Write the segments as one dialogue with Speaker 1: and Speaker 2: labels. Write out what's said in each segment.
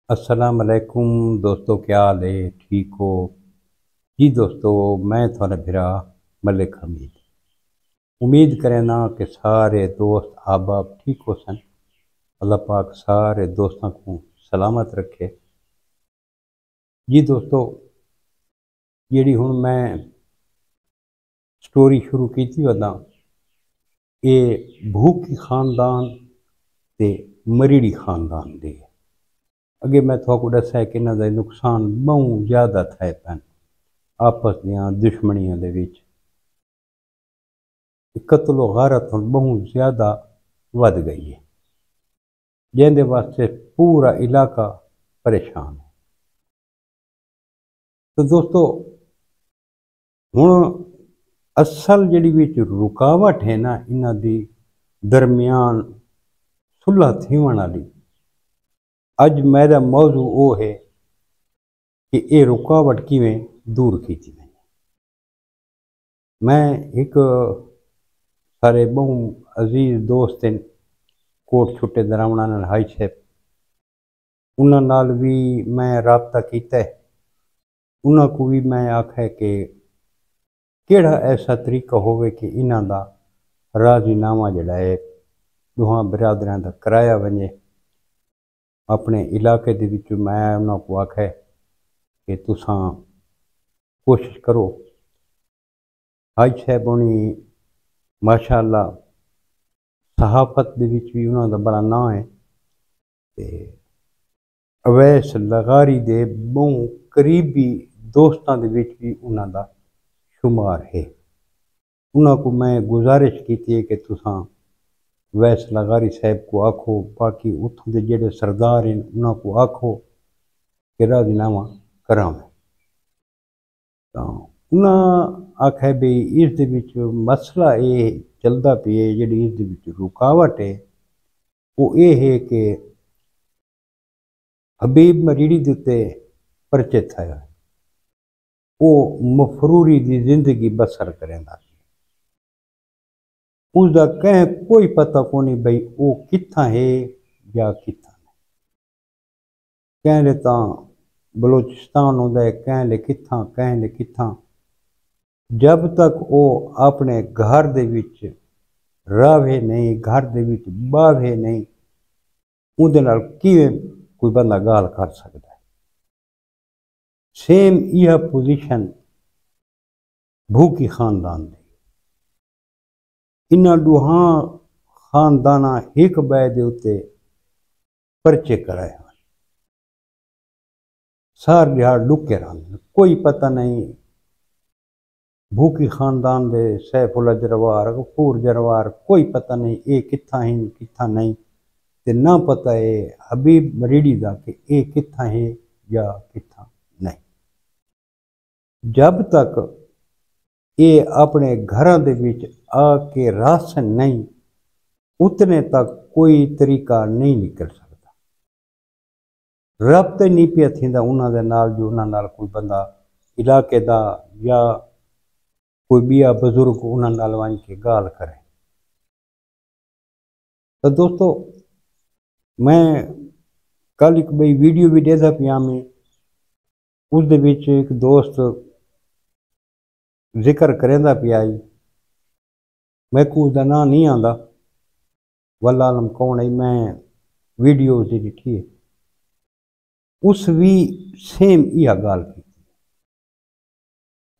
Speaker 1: अस्सलाम वालेकुम दोस्तों, क्या हाल है? ठीक हो जी दोस्तों। मैं थोड़ा भिरा मलिक हमीद उम्मीद करें ना कि सारे दोस्त ahbab ठीक हो सन। अल्लाह पाक सारे दोस्तों को सलामत रखे जी दोस्तों। जी हूँ मैं स्टोरी शुरू की थी वदा ये भूखी खानदान ते मरीड़ी खानदान दे अगे मैं थोड़ा दसा कि इन्हों के नुकसान बहुत ज़्यादा थे पैन आपस दियां दुश्मनियों दे विच कत्लो गारत बहुत ज़्यादा वध गई है जिंदे वास्ते पूरा इलाका परेशान है। तो दोस्तों हुण असल जिहड़ी विच रुकावट है ना इन्हां दी दरमियान सुलह थीवण वाली अज मेरा मौजू वो है कि ये रुकावट किवें दूर की वञे। मैं एक सारे बहु अजीज दोस्त हैं कोट छुट्टे दरावणा नाल हाई साहब उन्हां नाल भी मैं राबता किया है। उन्हां को भी मैं आख्या कि केड़ा ऐसा तरीका होवे कि इन्हां दा राजीनामा जिहड़ा है दुहां बिरादरां दा कराया वञे। अपने इलाके दे विच मैं उन्हां को आख्या कि तुसां कोशिश करो। हाज साहब होनी माशाअल्लाह सहाफत दे विच भी उन्हां दा बड़ा नाम है ते अवैस लगारी दे बहु करीबी दोस्तों दे विच भी उन्हां दा शुमार है। उन्हां को मैं गुजारिश की है कि तुसां वैस लगारी साहब को आखो, बाकी उतों के जेडे सरदार हैं उन्हां को आखो कि राजीनामा करावें। तो उन्हां आख्या भी इस दे विच मसला ये चलता पे है, जिहड़ी इस दे विच रुकावट है वो ये है कि हबीब मरीड़ी के उत्ते परचे थे वो मफरूरी की जिंदगी बसर करेंदा। उसका कह कोई पता को नहीं भाई वो कित्था है या कित्था नहीं। कहले तो बलोचिस्तान होंदा है, कहले कित्था। जब तक वो अपने घर दे विच रावे नहीं, घर दे विच बावे नहीं, उहदे नाल किवें कोई बंदा गाल कर सकता है। सेम यह पोजीशन भूखी खानदान दी। इन्हां दुहां खानदाना एक बै दे उत्ते परचे कराए सार दिहाड़ लुके रहिंदे, कोई पता नहीं। भूखी खानदान दे सैफुल्ला जरवार, गफूर जरवार, कोई पता नहीं ये कित्था हैं कित्था नहीं। ते ना पता है हबीब मरीड़ी दा कि ये कित्था है या कित्था नहीं। जब तक ये अपने घरां दे विच आके रस नहीं उतने तक कोई तरीका नहीं निकल सकता। रब्त नहीं पिया थींदा उन्हां दे नाल जो उन्हां नाल कोई बंदा इलाके दा या कोई बिया बुजुर्ग उन्हां नाल वञ के गाल करे। तो दोस्तों मैं कल एक बई वीडियो भी देखदा पिया मैं उस दे विच एक दोस्त जिक्र करेंदा पिया मैं को उसका नां नहीं आंदा वल्ला आलम कौन है। मैं वीडियो उसकी दिखी है उस भी सेम यह गाल की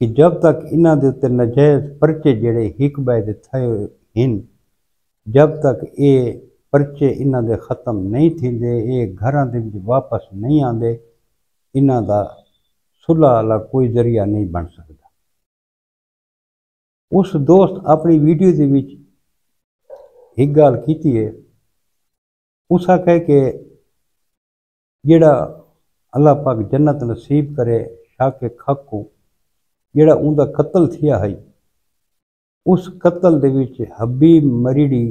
Speaker 1: कि जब तक इन्हां दे उत्ते नजायज़ परचे जिहड़े हिक बै दे थे हिन जब तक ये परचे इन्हां दे ख़त्म नहीं थींदे, ये घरां दे विच वापस नहीं आंदे, इन्हां दा सुलह वाला कोई जरिया नहीं बन सकता। उस दोस्त अपनी वीडियो दे विच एक गाल कीती है। उस आख्या कि जेड़ा अल्लाह पाक जन्नत नसीब करे शाके खक को जेड़ा उनका कत्ल थिया है उस कत्ल दे विच हबीब मरीड़ी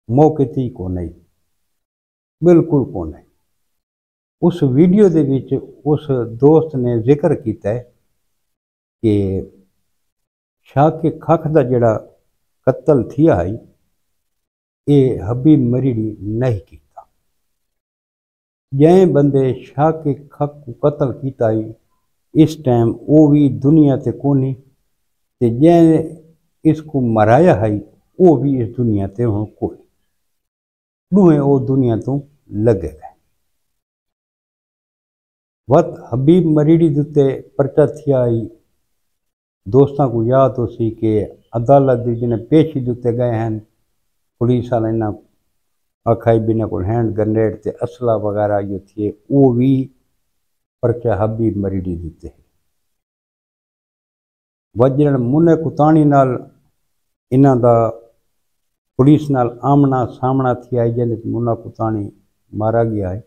Speaker 1: मौके ती को नहीं, बिल्कुल को नहीं। उस वीडियो दे विच उस दोस्त ने जिक्र किया है कि शाके खक दा जेड़ा कत्ल थिया है ये हबीब मरीड़ी नहीं किया। जै बंदे शाह के खक को कतल किया इस टाइम वो भी दुनिया ते कोनी ते जै इसको मराया है वो भी इस दुनिया ते हुण कोई दुहें वो दुनिया तो लगे गए। वत हबीब मरीड़ी दुते परचा थिया दोस्तों को याद हो सी कि अदालत दी जिन्हें पेशी दुते गए हैं पुलिस वाले इन्हें आखाई बिना को हैंड ग्रेनेड ते असला वगैरह जो थे वो भी परचा हबीब मरीड़ी दुते वजन मुने कुतानी नाल इन्हां दा पुलिस नाल आमना सामना थी आई जिन्हें मुन्ना कुतानी मारा गया है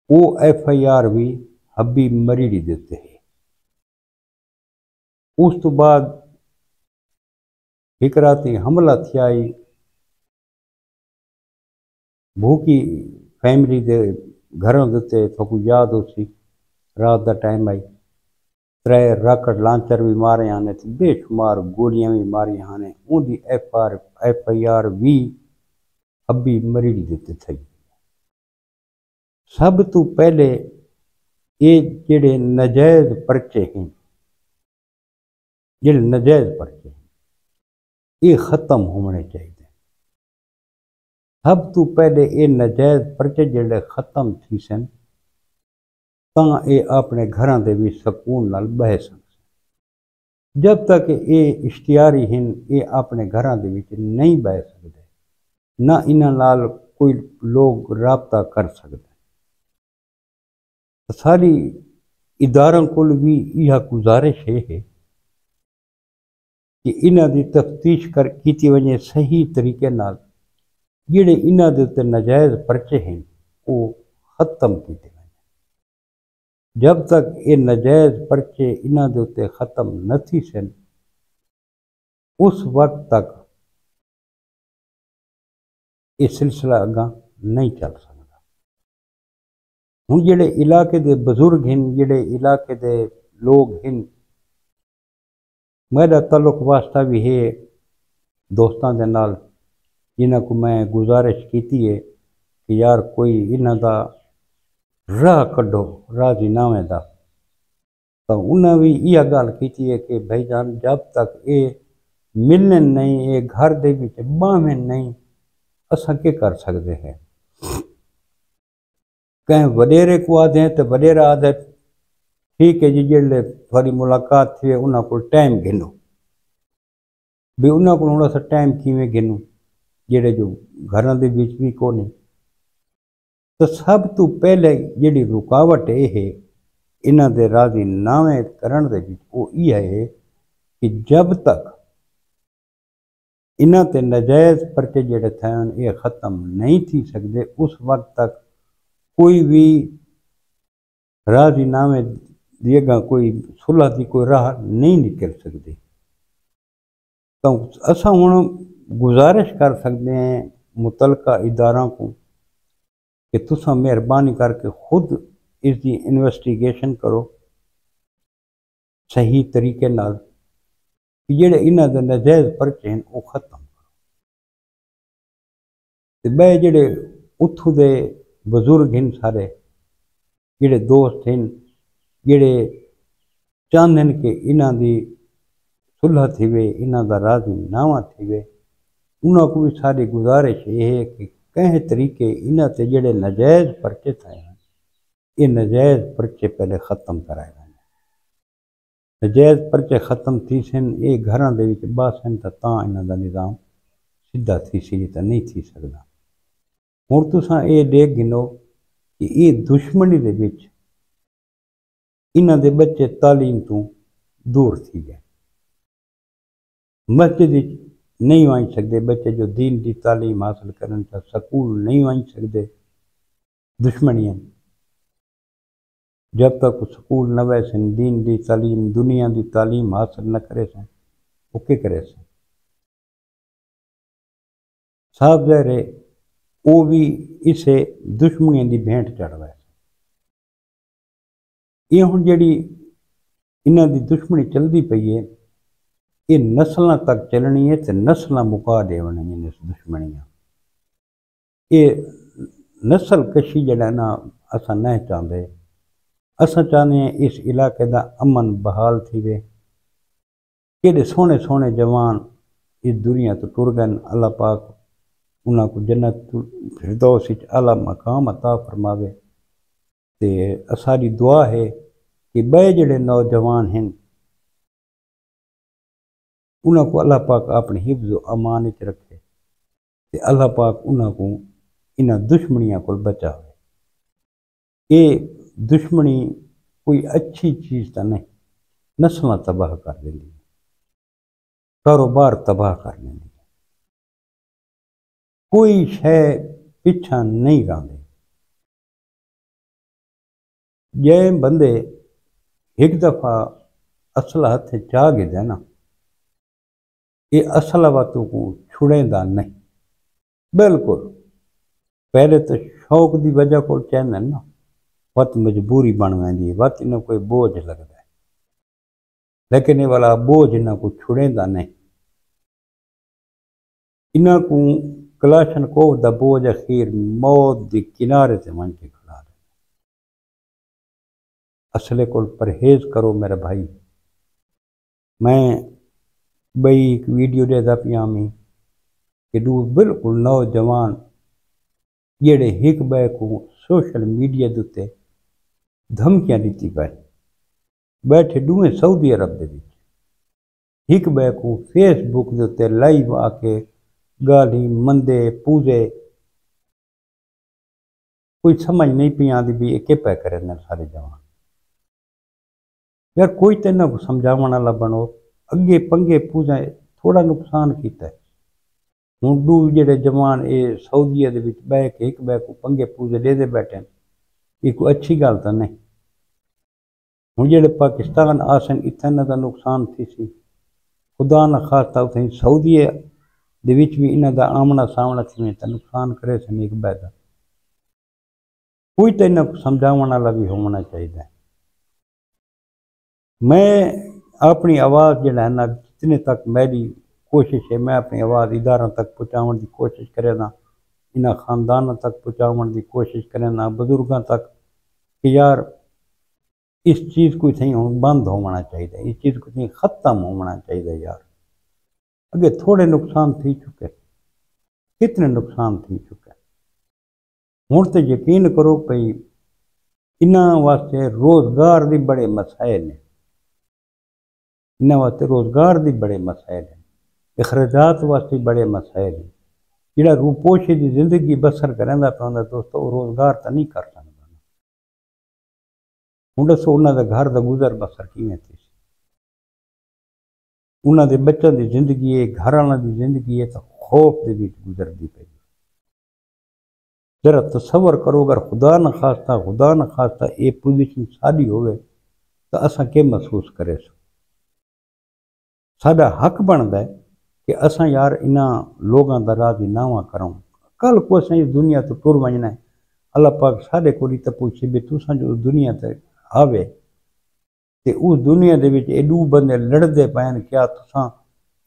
Speaker 1: वो FIR भी हबीब मरीड़ी देते हैं। उस तो बाद एक राती हमला थिया भूखी फैमिली दे घरों देते थोकू याद हो सी रात का टाइम आई 3 राकट लांचर भी मारे आने बेशुमार गोलियां भी मारी आने उनकी FIR भी हबीब मरीड़ी देते थे। सब तो पहले ये जेड़े नजायज परचे हैं जेड़े नजायज परचे हैं ये खत्म होने चाहिए। सब तो पहले ये नजायज परचे जेड़े खत्म थी सन तां ये अपने घरां दे भी सकून नाल बह सन। जब तक ये इश्तियारी हैं ये अपने घरां दे विच नहीं बह सकते ना इन्हां नाल कोई लोग राबता कर सकते। सारी इदारों को भी यह गुजारिश है कि इन्हां दी तफ्तीश कर की वजे सही तरीके नाल जिहड़े इन्हां दे उत्ते नजायज़ परचे हैं वो खत्म किए वञे। जब तक ये नजायज़ परचे इन्हां दे उत्ते खत्म न थी सन उस वक्त तक ये सिलसिला अगां नहीं चल सकता। हुण जिहड़े इलाके दे बजुर्ग हैं जिहड़े इलाके दे लोग हैं मेरा ताल्लुक वास्ता भी है दोस्तों के नाल जिन्हां को मैं गुजारिश की है कि यार कोई इन्हां दा राह कड्ढो राजीनामे दा तो उन्हें भी यह गल की है कि भाईजान जब तक ये मिलने नहीं ये घर दे विच बाहमें नहीं असां के कर सकते हैं। कहीं वडेरे को आदे तो वडेरा आदे ठीक है जी जेल्ले थोड़ी मुलाकात थी उन्होंने को टाइम गिनो भी उन्होंने को थोड़ा सा टाइम किवें गिनूं जेड़े जो घरों के बीच भी को नहीं। तो सब तो पहले जी रुकावट ये है इन्हां दे राजीनामे करन दे विच वो ये है कि जब तक इन्हां ते नजायज़ परचे जेड़े थे ये ख़त्म नहीं थी सकते उस वक्त तक कोई भी राजीनामे दिएगा कोई सुलह की कोई राह नहीं निकल सकती। तो असा हुण गुजारिश कर सकते हैं मुतलका इदारों को कि तुसा मेहरबानी करके खुद इसकी इन्वेस्टिगेशन करो सही तरीके नाल कि जेड़े इन्हां दे नजायज़ परचे हैं वो खत्म करो। ते मैं जेड़े उत्थों दे बजुर्ग हैं सारे जेड़े दोस्त हैं जेड़े चाहते हैं कि इन्हां दी सुलह थी इन्हां दा राजीनामा थी उन्होंने को भी सारी गुजारिश ये है कि कहीं तरीके इन्हां ते जेड़े नजायज़ परचे थे ये नजायज़ परचे पहले ख़त्म कराए वञे। नजायज़ परचे ख़त्म थी सन ये घरां दे विच बासन तां इन्हां दा निज़ाम सीधा थी सी तो नहीं थी सकदा। हुण तुसां ये देख गिनो कि ये दुश्मनी दे विच इन्हां दे बच्चे तालीम तो दूर थी गए मस्जिद नहीं वही सकते बच्चे जो दीन की तालीम हासिल करन था स्कूल नहीं वही सकते दुश्मनियां जब तक स्कूल न वैसन दीन की तालीम दुनिया की तालीम हासिल न करे सन वो क्या करे सन साहब ज़ाहिर वो भी इसे दुश्मनियों की भेंट चढ़वा ये हुण जिहड़ी इन्हां दी दुश्मनी चलती पई है ये नस्लों तक चलनी है तो नस्ल मुका देवनियां इस दुश्मनियां ये नस्ल कशी जड़ा ना असां न चाहते। असां चाहते हैं इस इलाके का अमन बहाल थी वे। केड़े सोहने सोहने जवान इस दुनिया तो टुर गए। अल्लाह पाक उन्होंने को जन्नत फिरदौस विच आला मकाम अता फरमावे। ते असारी दुआ है कि बे जड़े नौजवान हैं उन्होंने को अल्लाह पाक अपनी हिफ्ज़ अमान विच रखे ते अल्लाह पाक उन्होंने को इन्हां दुश्मनियों को बचावे। ये दुश्मनी कोई अच्छी चीज़ तो नहीं, नस्ल तबाह कर देंदी, कारोबार तबाह कर देंदी, कोई शय पिछा नहीं रहांदे। जे बंदे एक दफ़ा असला हथ चा गए ना, ये असला वातों को छुड़ेंदा नहीं बिल्कुल। पहले तो शौक की वजह को चहंदे ना, वत मजबूरी बन वेंदी है, वत इन्हें कोई बोझ लगता है, लेकिन ये वाला बोझ इन्हें को छुड़ेंदा नहीं। इन्हें को कलाशनकोव दा बोझ अखीर मौत के किनारे से मन के खड़ा है। असले को परहेज करो मेरे भाई। मैं बई एक वीडियो देता पिया में कि दू बिल्कुल नौजवान जेड़े एक बे को सोशल मीडिया के उत्ते धमकियां दी पे बैठे दुए सऊदी अरब के एक बे को फेसबुक के उत्ते लाइव आके गाली मंदे पूजे। कोई समझ नहीं पी आती भी ये पै करे सारे जवान। यार कोई तो इन्हों को समझावन वाला बनो, अगे पंगे पूजे थोड़ा नुकसान किया। हूँ दू जेड़े जवान ये सऊदीया के बह के एक बह को पंगे पूजे दे बैठे, ये कोई अच्छी गल तो नहीं। हूँ जेड़े पाकिस्तान आसन इतना इन्हों का नुकसान थी सी, खुदा न खास्ता उसे सऊदीया भी इन्हों का आमना सामना थी तो नुकसान करे सन एक बह का। कोई तो इन्हों को समझावन वाला भी होना चाहिए। मैं अपनी आवाज़ जड़ा है ना, जितने तक मेरी कोशिश है, मैं अपनी आवाज़ इदारों तक पहुँचाने की कोशिश करें ना, इन्होंने खानदानों तक पहुँचाने की कोशिश करें ना, बुजुर्गों तक कि यार इस चीज़ को थी हम बंद होना चाहिए, इस चीज़ को थी ख़त्म होना चाहिए। यार अगे थोड़े नुकसान थी चुके, कितने नुकसान थी चुके। हूँ तो यकीन करो भाई इन्होंने वास्ते रोज़गार के बड़े मसाइल ने, इन्होंने वास्ते रोज़गार के बड़े मसाइल हैं, अखराजात वास्ते बड़े मसाइल हैं। जोड़ा रूपोशे की जिंदगी बसर करेंदा पाँदा दोस्तों वो रोज़गार तो नहीं कर सकता। हूँ दसो उन्होंने घर का गुजर बसर किवें थी, उन्होंने बच्चों की जिंदगी है, घर वालों की जिंदगी है तो खौफ के बीच गुजरती पई। जरा तसवर करो अगर खुदा न खास्ता ये पोजीशन साड़ी होवे तो असा के महसूस करे सो। साडा हक बनता है कि असा यार इन्होंने लोगों का राजीनामा करूँ। कल को अस इस दुनिया तो टुर वजना है, अल्लाह पाक साढ़े को तो पूछे भी तुसा जो दुनिया ते आवे ते उस दुनिया दे विच एडू बंदे लड़ते पैन, क्या तुसा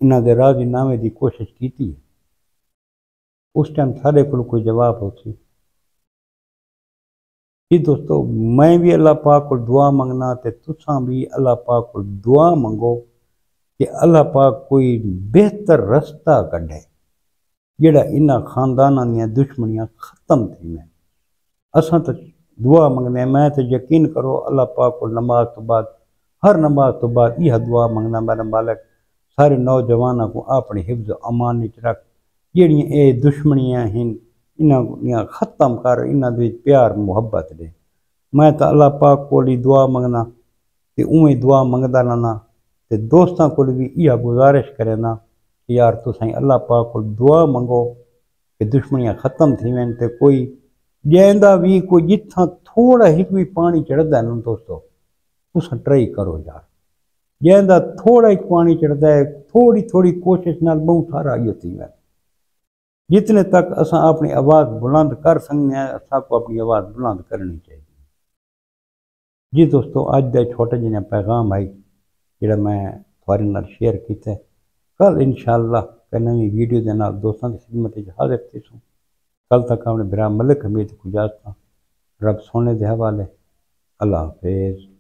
Speaker 1: इन्हों के राजीनामे की कोशिश की? उस टाइम साढ़े को कोई जवाब होती जी। दोस्तों मैं भी अल्लाह पाक को दुआ मंगना ते तुसा भी अल्लाह पाक को दुआ मंगो कि अल्लाह पाक कोई बेहतर रस्ता कढ़े जेड़ा इन्हां खानदाना दी दुश्मनियां खत्म थी। मैं असा तो दुआ मंगने, मैं तो यकीन करो अल्लाह पाक को नमाज तो बाद हर नमाज तो बाद यह दुआ मंगना मेरा मालिक सारे नौजवानों को अपनी हिफ्ज़ अमान विच रख, जेड़ियां ये दुश्मनियां हैं इन्हां खत्म कर, इन्हां दे प्यार मुहब्बत दे। मैं तो अल्लाह पाक को दुआ मंगना कि उवें दुआ मंगदा रहना ते दोस्तों को भी यह गुजारिश करे ना कि यार तुसीं अल्लाह पाक को दुआ मंगो कि दुश्मनियां खत्म थी वन। ते कोई जैंदा भी कोई जिथा थोड़ा ही भी पानी चढ़ता है ना दोस्तों तुस ट्राई करो यार, जैंदा थोड़ा ही पानी चढ़ता है थोड़ी थोड़ी कोशिश नाल बहुत सारा आई होती है। जितने तक असा अपनी आवाज़ बुलंद कर सकते हैं सबको अपनी आवाज़ बुलंद करनी चाहिए। जी दोस्तों अज का छोटे जिहा पैगाम आई जोड़ा मैं थोड़े नाल शेयर किया। कल इंशाअल्लाह नवी वीडियो के नाल दोस्तों की खिदमत हाजिर थी। कल तक अपने बिरा मलिक हमीद को इजाजत। रब सोने दे हवाले। अल्लाह हाफिज।